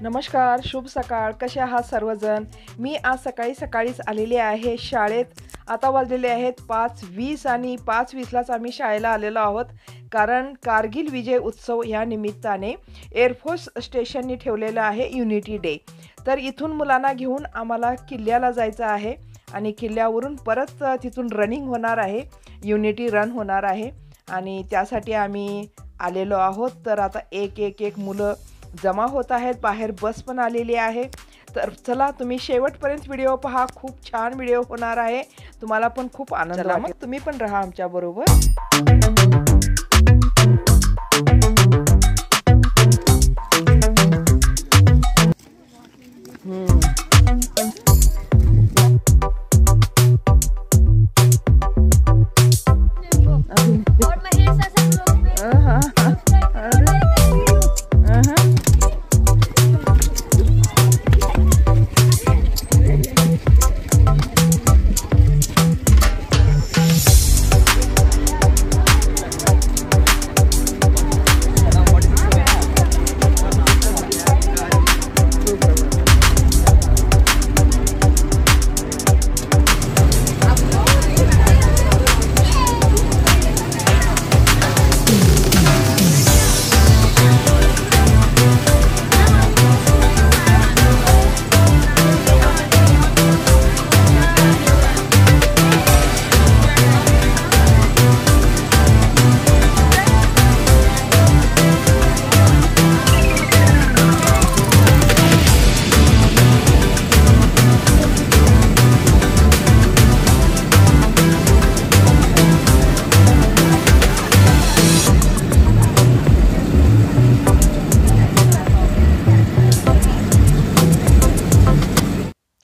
नमस्कार, शुभ सकाळ. कसे आहात सर्वजण? मी आज सकाळीच आलेले आहे शाळेत. आता वाजलेले आहेत 5:20 आणि 5:20लाच आम्ही शाळेला आलेलो आहोत, कारण कारगिल विजय उत्सव या निमित्ताने एअरफोर्स स्टेशननी ठेवलेलं आहे युनिटी डे. तर इथून मुलांना घेऊन आम्हाला किल्ल्याला जायचं आहे आणि किल्ल्यावरून परत तिथून रनिंग होणार आहे, युनिटी रन होणार आहे आणि त्यासाठी आम्ही आलेलो आहोत. तर आता एक मुलं जमा होत आहेत. बाहेर बस पण आलेली आहे. तर चला तुम्ही शेवटपर्यंत व्हिडिओ पहा. खूप छान व्हिडिओ होणार आहे. तुम्हाला पण खूप आनंद वाटेल. मग तुम्ही पण राहा आमच्या बरोबर.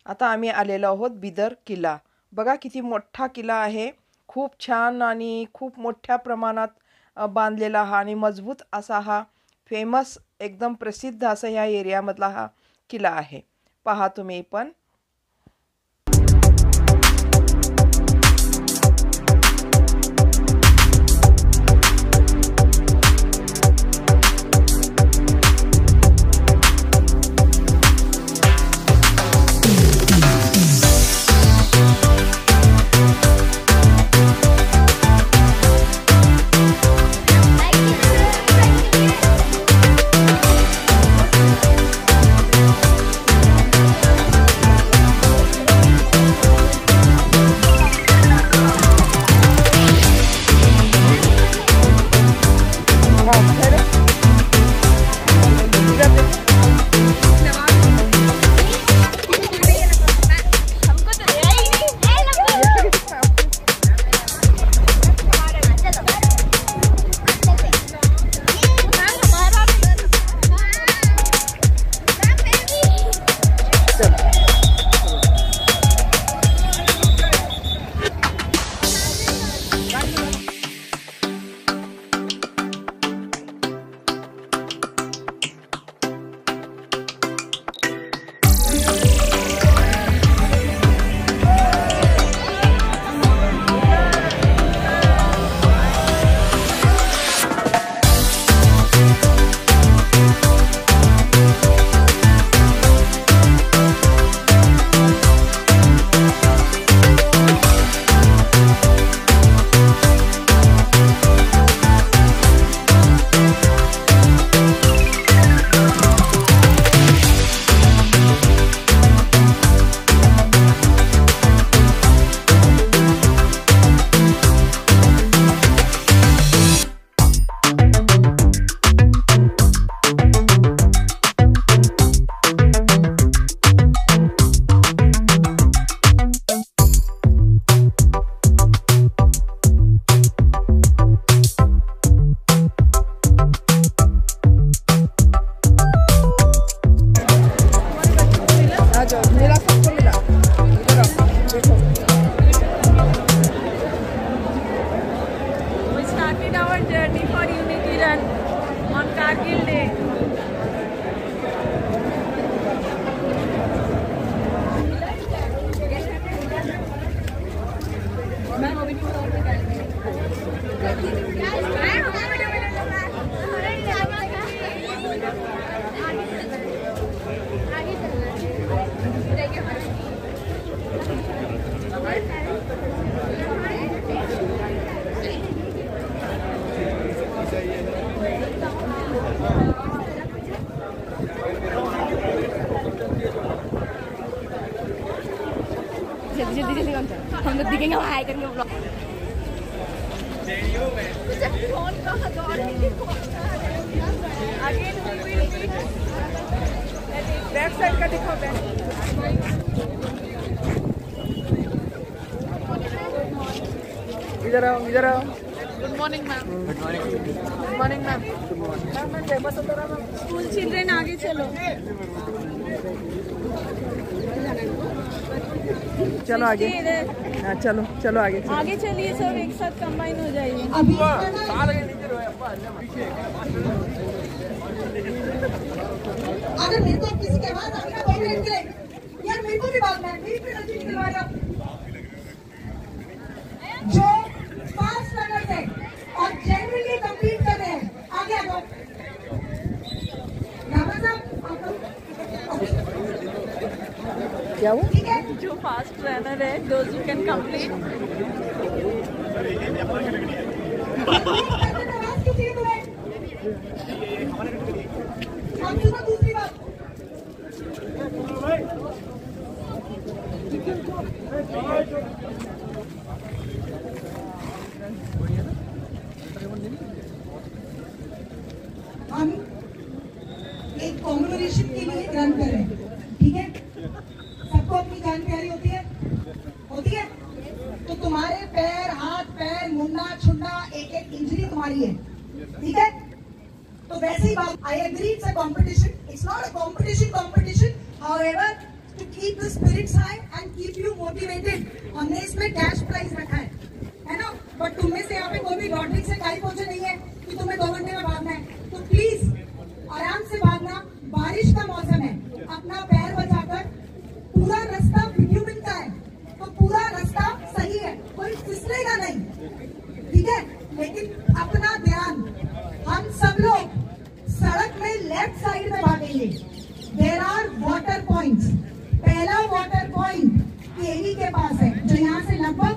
आता आम्ही आलेलो आहोत बिदर किल्ला. बघा किती मोठा किल्ला आहे. खूप छान आणि खूप मोठ्या प्रमाणात बांधलेला हा आणि मजबूत असा हा फेमस एकदम प्रसिद्ध असा ह्या एरियामधला हा किल्ला आहे. पहा तुम्ही पण. हम लोग दिखेंगे वहाँ हाई करेंगे ब्लॉग। बैक साइड का दिखाओ, बैक। इधर आओ, इधर आओ। Good morning ma'am. Good morning ma'am. Ma'am famous होता रहा मैम। स्कूल चिल्ड्रेन आगे चलो। चलो आगे। हाँ चलो चलो आगे चलो। आगे चलिए, सब एक साथ कंबाइन हो जाइए। अभी अगर मेरे को किसी के बाद अपना कॉन्फिडेंस दे यार, मेरे को भी बात है, मेरी भी नजर निकलवा रहा जो फास्ट रनर्स है और जेन्युइनली कंप्लीट कर रहे हैं, आगे आ जाओ। क्या वो? ठीक है, जो फास्ट रनर है, दोज हू कैन कंप्लीट। अब सुनो दूसरी बात। हम एक कॉम्पिटिशन के लिए रन कर रहे हैं, ठीक है? सबको अपनी जान प्यारी होती है, होती है? तो तुम्हारे पैर, हाथ पैर, मुंडा छुंडा, एक एक इंजरी तुम्हारी है, ठीक है? तो वैसे ही बात, I agree it's a competition, it's not a competition, however to keep the spirits high and keep you motivated, हमने इसमें कैश प्राइज रखा है ना? बट तुम में से यहाँ पे कोई भी लॉटरी से काई पहुंचे नहीं है कि तुम्हें 2 घंटे में भागना है, तो प्लीज आराम से भागना। बारिश का मौसम है, अपना पैर बचाकर, पूरा रास्ता वीडियो मिलता है तो पूरा रास्ता सही है, कोई फिसलेगा नहीं, ठीक है? लेकिन अपना ध्यान, हम सब लोग सड़क में लेफ्ट साइड में भागेंगे। There are water points. पहला वाटर पॉइंट केवी के पास है, जो यहाँ से लगभग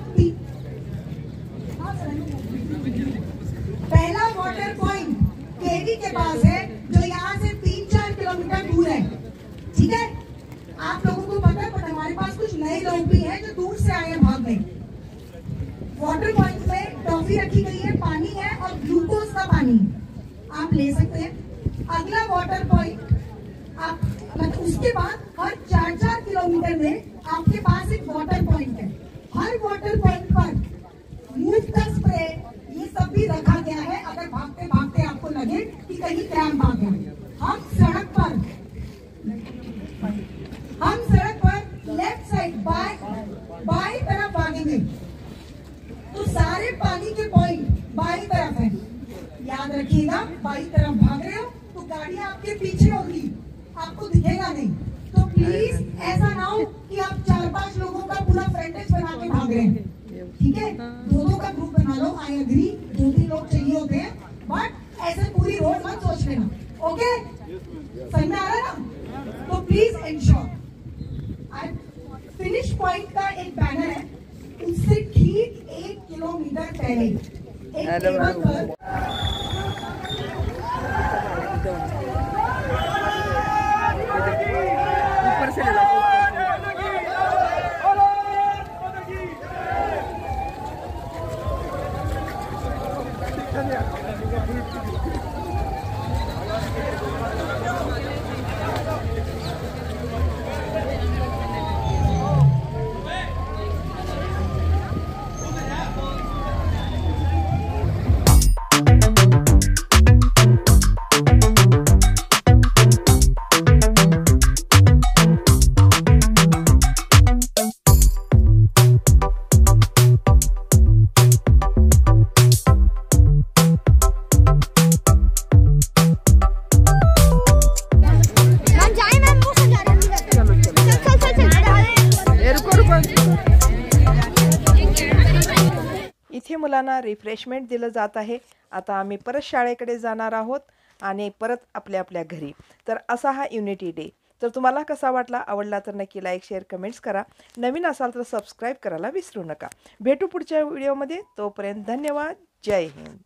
पहला वाटर पॉइंट केवी के पास है, जो यहाँ से 3-4 किलोमीटर दूर है, ठीक है? आप लोगों को पता है, पर हमारे पास कुछ नए लोग भी हैं जो दूर से आए हैं भागने। वाटर पॉइंट में टॉफी रखी गई है, पानी है और ग्लूकोज का पानी आप ले सकते हैं। अगला वाटर पॉइंट आप मतलब उसके बाद हर 4-4 किलोमीटर में आपके पास एक वाटर पॉइंट है। हर वाटर पॉइंट पर मूव का स्प्रे, ये सब भी रखा गया है, अगर भागते भागते आपको लगे कि कहीं क्रैम्प आ गया। हम सड़क पर लेफ्ट साइड बाएं तरफ भागेंगे, तो सारे पानी के पॉइंट बाईं तरफ है। याद रखिएगा, बाईं तरफ भाग रहे हो तो गाड़ियां आपके पीछे होगी, आपको दिखेगा नहीं। तो प्लीज ऐसा ना हो कि आप 4-5 लोगों का पूरा फ्रेंडेज बना के भाग रहे हैं, ठीक है? 2-2 का ग्रुप बना लो, आई एग्री, 2-3 लोग चाहिए होते हैं, बट ऐसे पूरी रोड मत सोच लेना, ओके? समझ में आ रहा है ना? तो प्लीज इंश्योर। फिनिश पॉइंट का एक बैनर है, उससे ठीक 1 किलोमीटर पहले एक टेबल पर ऊपर से ले लो। इथे मुलांना रिफ्रेशमेंट दिलं जात आहे। आता आम्ही परत शाळेकडे जाणार आहोत आणि परत आपल्या आपल्या घरी। तर असा हा युनिटी डे। तर तुम्हाला कसा वाटला, आवडला तर नक्की लाईक शेअर कमेंट्स करा। नवीन असाल तर सबस्क्राईब करायला विसरू नका। भेटू पुढच्या व्हिडिओमध्ये, तोपर्यंत धन्यवाद। जय हिंद।